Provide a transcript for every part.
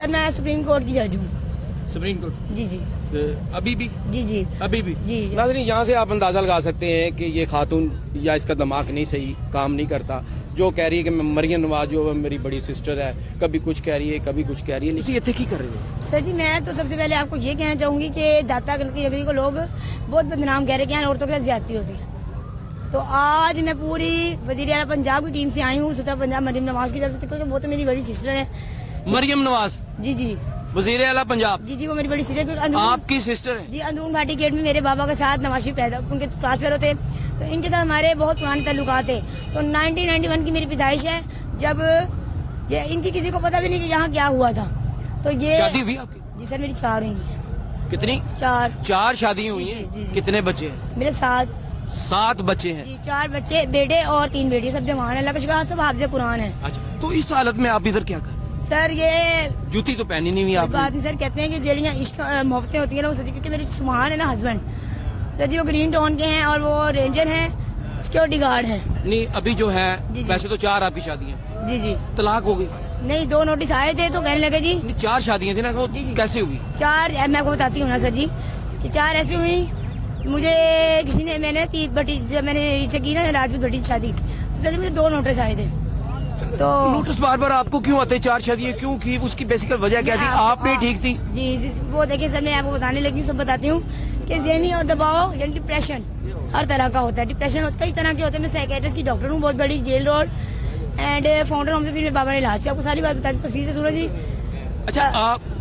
میں supreme court کی جج ہوں. سپریم کورٹ جی جی ابھی بھی جی جی ابھی بھی جی. ناظرین یہاں سے آپ اندازہ لگا سکتے ہیں کہ یہ خاتون یا اس کا دماغ نہیں صحیح کام نہیں کرتا. جو کہہ رہی ہے کہ مریم نواز جو میری بڑی سسٹر ہے, کبھی کچھ کہہ رہی ہے کبھی کچھ کہہ رہی ہے. اسی اتنے کی کر رہے ہیں سر جی میں تو سب سے پہلے آپ کو یہ کہنا چاہوں گی کہ داتا کی نگری کو لوگ بہت بدنام کہہ رہے ہیں کہ یہاں عورتوں کے ساتھ زیادتی ہوتی ہے. تو آج میں پوری وزیر اعلیٰ پنجاب کی ٹیم سے آئی ہوں, ستر پنجاب مریم نواز کی طرف سے, کیونکہ وہ تو میری بڑی سسٹر ہے. مریم نواز جی جی وزیر اعلیٰ پنجاب, جی جی وہ میری بڑی سسٹر ہے. آپ کی سسٹر ہے جی اندرون گھاٹی گیٹ میں میرے بابا کے ساتھ نواز شریف پیدا ان کے کلاس فیلو تھے, تو ان کے ساتھ ہمارے بہت پرانے تعلقات تھے. تو 1991 کی میری پیدائش ہے, جب یہ ان کی کسی کو پتہ بھی نہیں کہ یہاں کیا ہوا تھا. تو یہ شادی ہوئی آپ کی؟ جی سر میری 4 ہوئی ہیں. کتنی؟ 4 شادیاں ہوئی ہیں. جی جی. کتنے بچے ہیں؟ میرے 7 بچے ہیں. جی 4 بچے, بیٹے اور 3 بیٹی, سب جوان ہیں اللہ کا شکر, سب حافظ قرآن ہیں. اچھا تو اس حالت میں آپ ادھر کیا کر رہے ہیں؟ سر یہ جوتی تو پہنی نہیں ہوئی آپ نے. بات نہیں سر, کہتے ہیں کہ جیڑیاں عشق محبتیں ہوتی ہیں نا وہ سچی, کیونکہ میری سبحان ہے نا ہسبینڈ سر جی وہ گرین ٹاؤن کے ہیں اور وہ رینجر ہیں, سیکورٹی گارڈ ہیں. نہیں ابھی جو ہے جی جی. ویسے تو 4 آپ کی شادی ہیں, جی جی طلاق ہو گئی نہیں 2 نوٹس آئے تھے تو کہنے لگے جی نہیں 4 شادیاں تھیں نا, وہ جی جی. کیسے ہوئی؟ 4 میں آپ کو بتاتی ہوں نا سر جی کہ 4 ایسی ہوئی. مجھے کسی نے میں نے بٹی جب میں نے اسے کی نا راجپوت بٹی شادی, تو سر جی مجھے 2 نوٹس آئے تھے. تو نوٹس بار بار آپ کو کیوں آتے ہیں؟ 4 شادیاں کیوں کی؟ اس کی بیسیکل وجہ کیا تھی؟ آپ نے ٹھیک تھی؟ جی وہ دیکھیں سر میں آپ کو بتانے لگی ہوں, سب بتاتی ہوں کہ ذہنی اور دباؤ یعنی ڈپریشن ہر طرح کا ہوتا ہے. ڈپریشن کئی طرح کے ہوتے ہیں. میں سائیکیٹرسٹ کی ڈاکٹر ہوں, بہت بڑی jail road and founder home سے پھر میرے بابا نے علاج کیا. آپ کو ساری بات بتا دی تفصیل سے سنو جی. اچھا آپ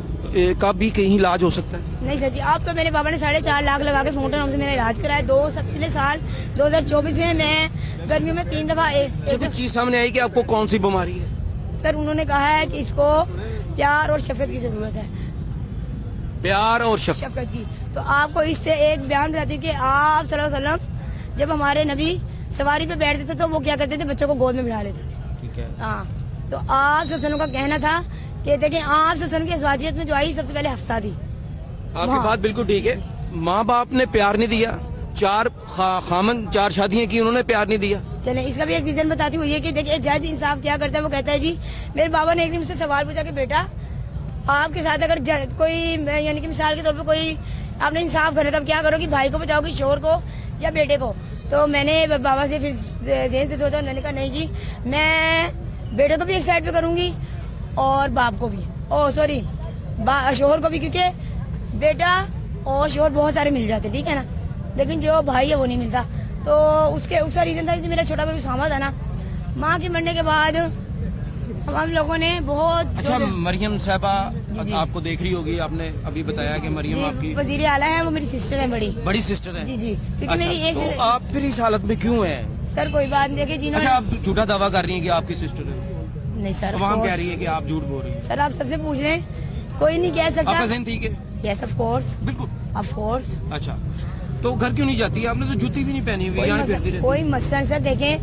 کا بھی کہیں علاج ہو سکتا ہے؟ نہیں سر جی, آپ تو میرے بابا نے 4.5 لاکھ لگا کے فاؤنڈر ہوم سے میرا علاج کرایا. 2 پچھلے سال 2024 میں گرمیوں میں 3 دفعہ کچھ چیز سامنے آئی کہ آپ کو کون سی بیماری ہے؟ سر انہوں نے کہا ہے کہ اس کو پیار اور شفقت کی ضرورت ہے. پیار اور شفقت کی. تو آپ کو اس سے ایک بیان بتاتی ہوں کہ آپ صلی اللہ علیہ وسلم جب ہمارے نبی سواری پہ بیٹھتے تھے تو وہ کیا کرتے تھے, بچوں کو گود میں بٹھا لیتے تھے. ٹھیک ہے. ہاں تو آپ صلی اللہ علیہ وسلم کا کہنا تھا کہ دیکھیں آپ صلی اللہ علیہ وسلم کی ازواجیت میں جو آئی سب سے پہلے حفصہ تھی. آپ کی بات بالکل ٹھیک ہے. ماں باپ نے پیار نہیں دیا, 4 خامن 4 شادیاں کی, انہوں نے پیار نہیں دیا. چلیں اس کا بھی ایک ریزن بتاتی ہوں, یہ کہ دیکھیں جج انصاف کیا کرتا ہے. وہ کہتا ہے جی میرے بابا نے ایک دن مجھ سے سوال پوچھا کہ بیٹا آپ کے ساتھ اگر کوئی یعنی کہ مثال کے طور پہ کوئی آپ نے انصاف کرنا تب کیا کرو کہ بھائی کو بچاؤ گی, شوہر کو یا بیٹے کو؟ تو میں نے بابا سے پھر ذہن سے سوچا, میں نے کہا نہیں جی میں بیٹے کو بھی ایک سائڈ پہ کروں گی اور باپ کو بھی, سوری شوہر کو بھی, کیونکہ بیٹا اور شوہر بہت سارے مل جاتے ٹھیک ہے نا, لیکن جو بھائی ہے وہ نہیں ملتا. تو اس کا ریزن تھا کہ میرا چھوٹا بھائی اسامہ تھا نا, ماں کے مرنے کے بعد ہم لوگوں نے بہت. اچھا مریم صاحبہ آپ کو دیکھ رہی ہوگی, آپ نے ابھی بتایا کہ مریم آپ کی وزیر اعلیٰ ہے, وہ میری سسٹر ہے, بڑی سسٹر ہے. جی جی کیونکہ میری ایک تو آپ پھر اس حالت میں کیوں ہیں؟ سر کوئی بات نہیں. دیکھیں اچھا آپ جھوٹا دعویٰ کر رہی ہیں کہ آپ کی سسٹر ہے؟ نہیں سر, عوام کہہ رہی ہے کہ آپ جھوٹ بول رہی ہیں. سر آپ سب سے پوچھ رہے ہیں, کوئی نہیں کہہ سکتا. آپ کا ذہن ٹھیک ہے؟ یس آف کورس, بالکل آف کورس. اچھا تو گھر کیوں نہیں جاتی؟ آپ نے تو جوتی بھی نہیں پہنی ہوئی, یہاں پھرتی رہتی. کوئی مسئلہ سر, دیکھیں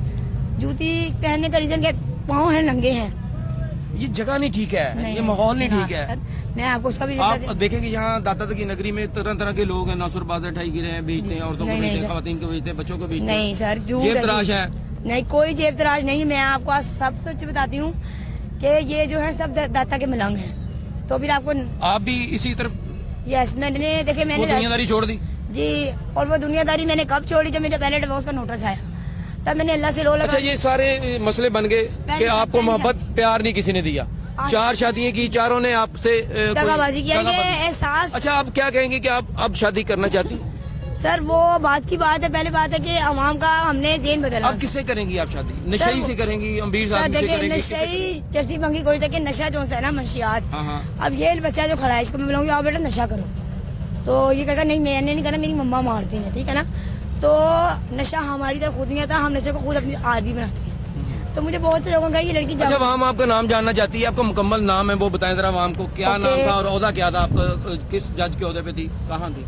جوتی پہننے کا ریزن کہ پاؤں ہیں ننگے ہیں. یہ جگہ نہیں ٹھیک ہے, یہ ماحول نہیں ٹھیک ہے. میں آپ کو اس کا بھی آپ دیکھیں کہ یہاں داتا کی نگری میں طرح طرح کے لوگ ہیں, ناصر بازار ٹھائی گرے ہیں, بیچتے ہیں, عورتوں کو بیچتے ہیں, خواتین کو بیچتے ہیں, بچوں کو بیچتے ہیں. نہیں سر جیب تراش ہے. نہیں کوئی جیب تراش نہیں. میں آپ کو سب سچ بتاتی ہوں کہ یہ جو ہے سب داتا کے ملنگ ہیں. تو پھر آپ کو آپ بھی اسی طرف. یس میں نے دیکھے میں نے دنیا داری چھوڑ دی جی, اور وہ دنیا داری میں نے کب چھوڑی؟ جب میرے پہلے ڈیورس کا نوٹس آیا تب میں نے اللہ سے لو لگا. اچھا یہ سارے مسئلے بن گئے کہ آپ کو محبت پیار نہیں کسی نے دیا, 4 شادیاں کی, چاروں نے آپ سے دغا بازی کیا. یہ احساس. اچھا آپ کیا کہیں گے کہ آپ اب شادی کرنا چاہتی ہیں؟ سر وہ بات کی بات ہے, پہلے بات ہے کہ عوام کا ہم نے ذہن بدلا. اب کس سے کریں گی آپ شادی؟ نشئی سے کریں گی, امبیر صاحب سے کریں گی؟ نشئی چرسی بنگی کوئی تک نشہ جو ہے نا منشیات. اب یہ بچہ جو کھڑا ہے اس کو میں بولوں گی آپ بیٹا نشہ کرو, تو یہ کہے گا نہیں میں نے نہیں کرنا, میری مما مارتی ہیں ٹھیک ہے نا. تو نشہ ہماری طرف خود نہیں آتا, ہم نشے کو خود اپنی عادی بناتے ہیں. تو مجھے بہت سے لوگوں کا یہ لڑکی. اچھا عوام آپ کا نام جاننا چاہتی ہے, آپ کا مکمل نام ہے وہ بتائیں ذرا عوام کو, کیا نام تھا اور عہدہ کیا تھا, آپ کس جج کے عہدے پہ تھی, کہاں تھی؟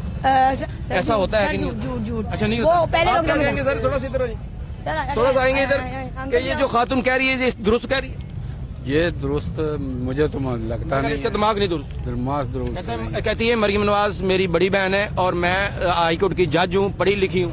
ایسا ہوتا ہے کہ نہیں؟ جھوٹ. اچھا نہیں ہوتا. آپ کیا کہیں گے سر؟ تھوڑا سا آئیں گے ادھر کہ یہ جو خاتون کہہ رہی ہے یہ درست کہہ رہی ہے؟ یہ درست مجھے تو لگتا نہیں, اس کا دماغ نہیں درست. درست کہتی ہے مریم نواز میری بڑی بہن ہے اور میں ہائی کورٹ کی جج ہوں, پڑھی لکھی ہوں,